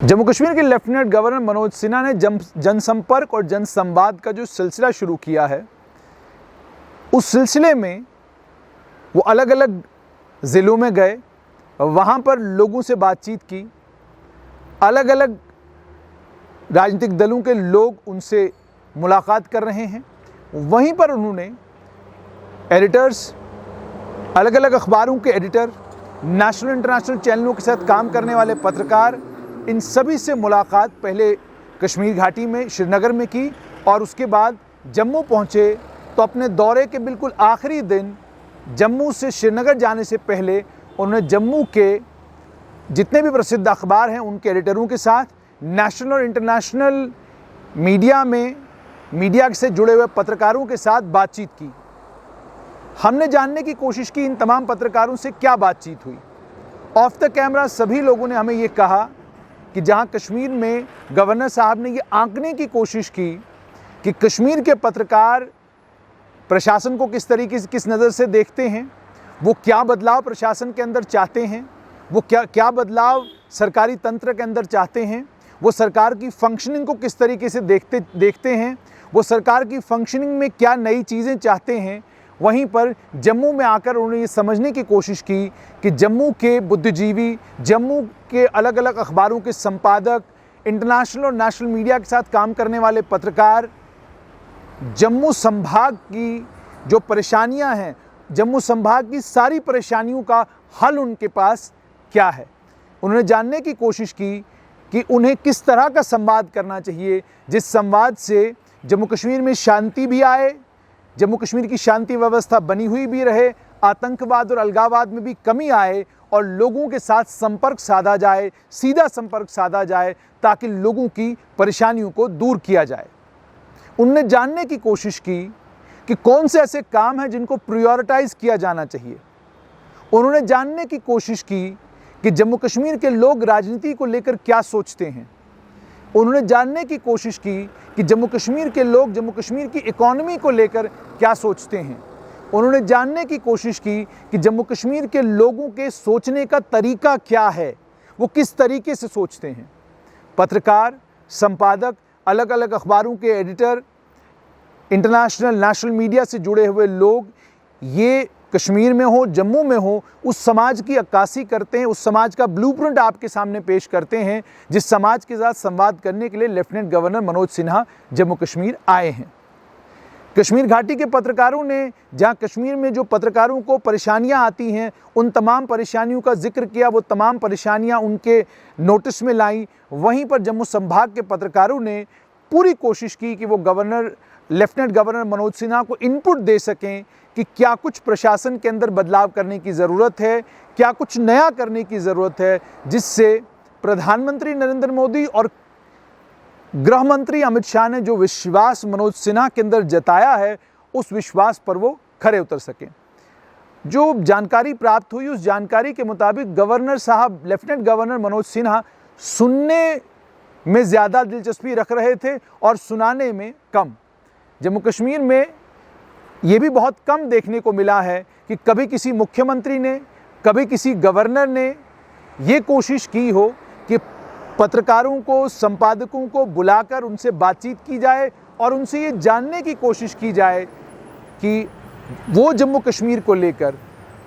जम्मू कश्मीर के lieutenant governor Manoj Sinha ने जनसंपर्क और जनसंवाद का जो सिलसिला शुरू किया है, उस सिलसिले में वो अलग अलग ज़िलों में गए, वहाँ पर लोगों से बातचीत की, अलग अलग राजनीतिक दलों के लोग उनसे मुलाकात कर रहे हैं। वहीं पर उन्होंने एडिटर्स, अलग अलग अखबारों के एडिटर, नेशनल इंटरनेशनल चैनलों के साथ काम करने वाले पत्रकार, इन सभी से मुलाकात पहले कश्मीर घाटी में श्रीनगर में की और उसके बाद जम्मू पहुँचे तो अपने दौरे के बिल्कुल आखिरी दिन जम्मू से श्रीनगर जाने से पहले उन्होंने जम्मू के जितने भी प्रसिद्ध अखबार हैं उनके एडिटरों के साथ, नेशनल और इंटरनेशनल मीडिया से जुड़े हुए पत्रकारों के साथ बातचीत की। हमने जानने की कोशिश की इन तमाम पत्रकारों से क्या बातचीत हुई। ऑफ द कैमरा सभी लोगों ने हमें ये कहा कि जहां कश्मीर में गवर्नर साहब ने ये आंकने की कोशिश की कि कश्मीर के पत्रकार प्रशासन को किस तरीके से, किस नज़र से देखते हैं, वो क्या बदलाव प्रशासन के अंदर चाहते हैं, वो क्या बदलाव सरकारी तंत्र के अंदर चाहते हैं, वो सरकार की फंक्शनिंग को किस तरीके से देखते हैं, वो सरकार की फंक्शनिंग में क्या नई चीज़ें चाहते हैं। वहीं पर जम्मू में आकर उन्होंने ये समझने की कोशिश की कि जम्मू के बुद्धिजीवी, जम्मू के अलग अलग अखबारों के संपादक, इंटरनेशनल और नेशनल मीडिया के साथ काम करने वाले पत्रकार, जम्मू संभाग की जो परेशानियां हैं, जम्मू संभाग की सारी परेशानियों का हल उनके पास क्या है। उन्होंने जानने की कोशिश की कि उन्हें किस तरह का संवाद करना चाहिए जिस संवाद से जम्मू कश्मीर में शांति भी आए, जम्मू कश्मीर की शांति व्यवस्था बनी हुई भी रहे, आतंकवाद और अलगाववाद में भी कमी आए और लोगों के साथ संपर्क साधा जाए, सीधा संपर्क साधा जाए ताकि लोगों की परेशानियों को दूर किया जाए। उन्होंने जानने की कोशिश की कि कौन से ऐसे काम हैं जिनको प्रायोरिटाइज किया जाना चाहिए। उन्होंने जानने की कोशिश की कि जम्मू कश्मीर के लोग राजनीति को लेकर क्या सोचते हैं। उन्होंने जानने की कोशिश की कि जम्मू कश्मीर के लोग जम्मू कश्मीर की इकॉनमी को लेकर क्या सोचते हैं। उन्होंने जानने की कोशिश की कि जम्मू कश्मीर के लोगों के सोचने का तरीका क्या है, वो किस तरीके से सोचते हैं। पत्रकार, संपादक, अलग अलग अखबारों के एडिटर, इंटरनेशनल नेशनल मीडिया से जुड़े हुए लोग, ये कश्मीर में हो, जम्मू में हो, उस समाज की अक्कासी करते हैं, उस समाज का ब्लूप्रिंट आपके सामने पेश करते हैं जिस समाज के साथ संवाद करने के लिए लेफ्टिनेंट गवर्नर मनोज सिन्हा जम्मू कश्मीर आए हैं। कश्मीर घाटी के पत्रकारों ने जहां कश्मीर में जो पत्रकारों को परेशानियां आती हैं उन तमाम परेशानियों का जिक्र किया, वो तमाम परेशानियां उनके नोटिस में लाई। वहीं पर जम्मू संभाग के पत्रकारों ने पूरी कोशिश की कि वो लेफ्टिनेंट गवर्नर मनोज सिन्हा को इनपुट दे सकें कि क्या कुछ प्रशासन के अंदर बदलाव करने की ज़रूरत है, क्या कुछ नया करने की ज़रूरत है, जिससे प्रधानमंत्री नरेंद्र मोदी और गृह मंत्री अमित शाह ने जो विश्वास मनोज सिन्हा के अंदर जताया है उस विश्वास पर वो खरे उतर सकें। जो जानकारी प्राप्त हुई उस जानकारी के मुताबिक गवर्नर साहब, लेफ्टिनेंट गवर्नर मनोज सिन्हा सुनने में ज़्यादा दिलचस्पी रख रहे थे और सुनाने में कम। जम्मू कश्मीर में ये भी बहुत कम देखने को मिला है कि कभी किसी मुख्यमंत्री ने, कभी किसी गवर्नर ने ये कोशिश की हो कि पत्रकारों को, संपादकों को बुलाकर उनसे बातचीत की जाए और उनसे ये जानने की कोशिश की जाए कि वो जम्मू कश्मीर को लेकर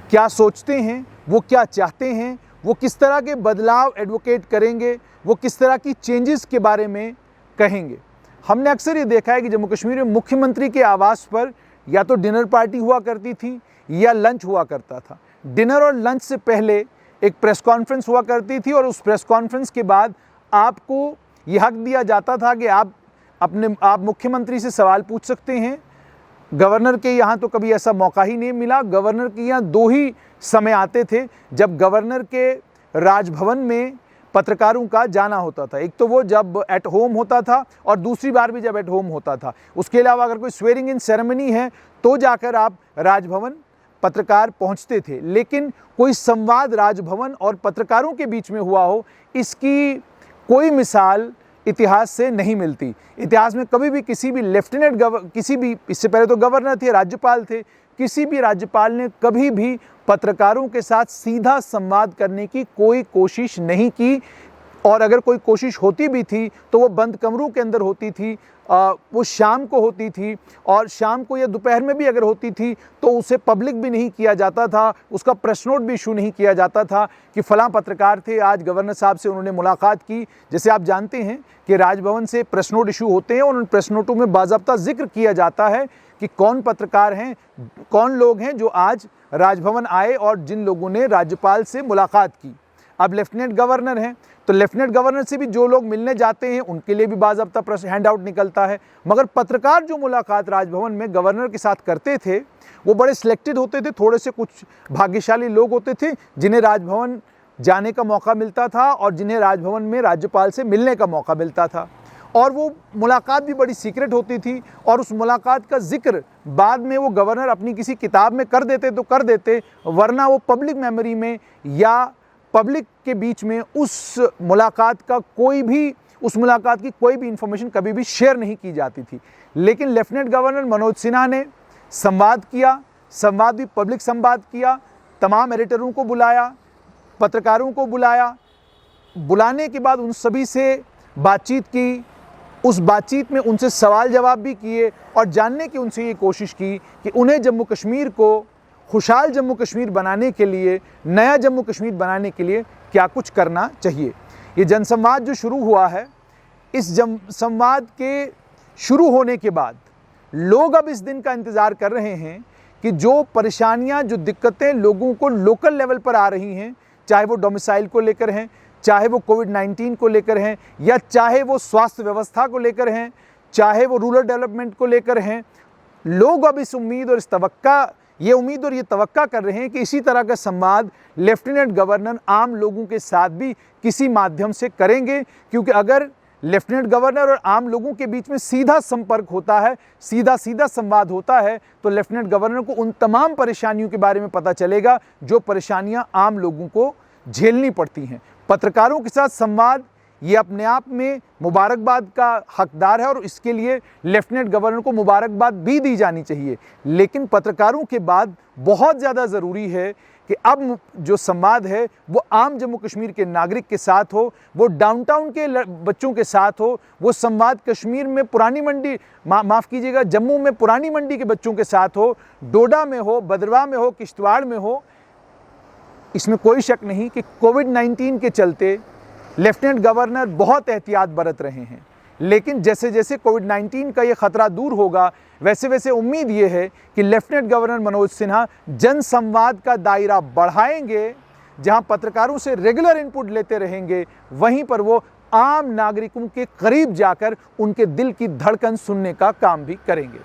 क्या सोचते हैं, वो क्या चाहते हैं, वो किस तरह के बदलाव एडवोकेट करेंगे, वो किस तरह की चेंजेस के बारे में कहेंगे। हमने अक्सर ये देखा है कि जम्मू कश्मीर में मुख्यमंत्री के आवास पर या तो डिनर पार्टी हुआ करती थी या लंच हुआ करता था। डिनर और लंच से पहले एक प्रेस कॉन्फ्रेंस हुआ करती थी और उस प्रेस कॉन्फ्रेंस के बाद आपको ये हक दिया जाता था कि आप मुख्यमंत्री से सवाल पूछ सकते हैं। गवर्नर के यहाँ तो कभी ऐसा मौका ही नहीं मिला। गवर्नर के यहाँ दो ही समय आते थे जब गवर्नर के राजभवन में पत्रकारों का जाना होता था। एक तो वो जब एट होम होता था और दूसरी बार भी जब एट होम होता था। उसके अलावा अगर कोई स्वेरिंग इन सेरेमनी है तो जाकर आप राजभवन पत्रकार पहुंचते थे, लेकिन कोई संवाद राजभवन और पत्रकारों के बीच में हुआ हो, इसकी कोई मिसाल इतिहास से नहीं मिलती। इतिहास में कभी भी किसी भी इससे पहले तो गवर्नर थे, राज्यपाल थे, किसी भी राज्यपाल ने कभी भी पत्रकारों के साथ सीधा संवाद करने की कोई कोशिश नहीं की। और अगर कोई कोशिश होती भी थी तो वो बंद कमरों के अंदर होती थी, वो शाम को होती थी, और शाम को या दोपहर में भी अगर होती थी तो उसे पब्लिक भी नहीं किया जाता था, उसका प्रेस नोट भी इशू नहीं किया जाता था कि फ़लाँ पत्रकार थे, आज गवर्नर साहब से उन्होंने मुलाकात की। जैसे आप जानते हैं कि राजभवन से प्रेस नोट इशू होते हैं और उन प्रेस नोटों में बाज़ाब्ता जिक्र किया जाता है कि कौन पत्रकार हैं, कौन लोग हैं जो आज राजभवन आए और जिन लोगों ने राज्यपाल से मुलाकात की। अब लेफ्टिनेंट गवर्नर हैं तो लेफ्टिनेंट गवर्नर से भी जो लोग मिलने जाते हैं उनके लिए भी बाज़ाब्ता प्रेस हैंड आउट निकलता है, मगर पत्रकार जो मुलाकात राजभवन में गवर्नर के साथ करते थे वो बड़े सिलेक्टेड होते थे। थोड़े से कुछ भाग्यशाली लोग होते थे जिन्हें राजभवन जाने का मौका मिलता था और जिन्हें राजभवन में राज्यपाल से मिलने का मौका मिलता था, और वो मुलाकात भी बड़ी सीक्रेट होती थी, और उस मुलाकात का जिक्र बाद में वो गवर्नर अपनी किसी किताब में कर देते तो कर देते, वरना वो पब्लिक मेमोरी में या पब्लिक के बीच में उस मुलाकात की कोई भी इंफॉर्मेशन कभी भी शेयर नहीं की जाती थी। लेकिन लेफ्टिनेंट गवर्नर मनोज सिन्हा ने संवाद किया, संवाद भी पब्लिक संवाद किया, तमाम एडिटरों को बुलाया, पत्रकारों को बुलाया, बुलाने के बाद उन सभी से बातचीत की, उस बातचीत में उनसे सवाल जवाब भी किए और जानने की उनसे ये कोशिश की कि उन्हें जम्मू कश्मीर को खुशहाल जम्मू कश्मीर बनाने के लिए, नया जम्मू कश्मीर बनाने के लिए क्या कुछ करना चाहिए। ये जनसंवाद जो शुरू हुआ है, इस संवाद के शुरू होने के बाद लोग अब इस दिन का इंतज़ार कर रहे हैं कि जो परेशानियां, जो दिक्कतें लोगों को लोकल लेवल पर आ रही हैं, चाहे वो डोमिसाइल को लेकर हैं, चाहे वो कोविड-19 को लेकर हैं, या चाहे वो स्वास्थ्य व्यवस्था को लेकर हैं, चाहे वो रूरल डेवलपमेंट को लेकर हैं, लोग अब इस उम्मीद और ये तवक्का कर रहे हैं कि इसी तरह का संवाद लेफ्टिनेंट गवर्नर आम लोगों के साथ भी किसी माध्यम से करेंगे। क्योंकि अगर लेफ्टिनेंट गवर्नर और आम लोगों के बीच में सीधा संपर्क होता है, सीधा संवाद होता है, तो लेफ्टिनेंट गवर्नर को उन तमाम परेशानियों के बारे में पता चलेगा जो परेशानियां आम लोगों को झेलनी पड़ती हैं। पत्रकारों के साथ संवाद ये अपने आप में मुबारकबाद का हकदार है और इसके लिए लेफ्टिनेंट गवर्नर को मुबारकबाद भी दी जानी चाहिए। लेकिन पत्रकारों के बाद बहुत ज़्यादा ज़रूरी है कि अब जो संवाद है वो आम जम्मू कश्मीर के नागरिक के साथ हो, वो डाउनटाउन के बच्चों के साथ हो, वो संवाद कश्मीर में पुरानी मंडी माफ़ कीजिएगा जम्मू में पुरानी मंडी के बच्चों के साथ हो, डोडा में हो, भद्रवाह में हो, किश्तवाड़ में हो। इसमें कोई शक नहीं कि कोविड-19 के चलते लेफ्टिनेंट गवर्नर बहुत एहतियात बरत रहे हैं, लेकिन जैसे जैसे कोविड-19 का ये ख़तरा दूर होगा वैसे वैसे उम्मीद ये है कि लेफ्टिनेंट गवर्नर मनोज सिन्हा जनसंवाद का दायरा बढ़ाएंगे। जहां पत्रकारों से रेगुलर इनपुट लेते रहेंगे, वहीं पर वो आम नागरिकों के करीब जाकर उनके दिल की धड़कन सुनने का काम भी करेंगे।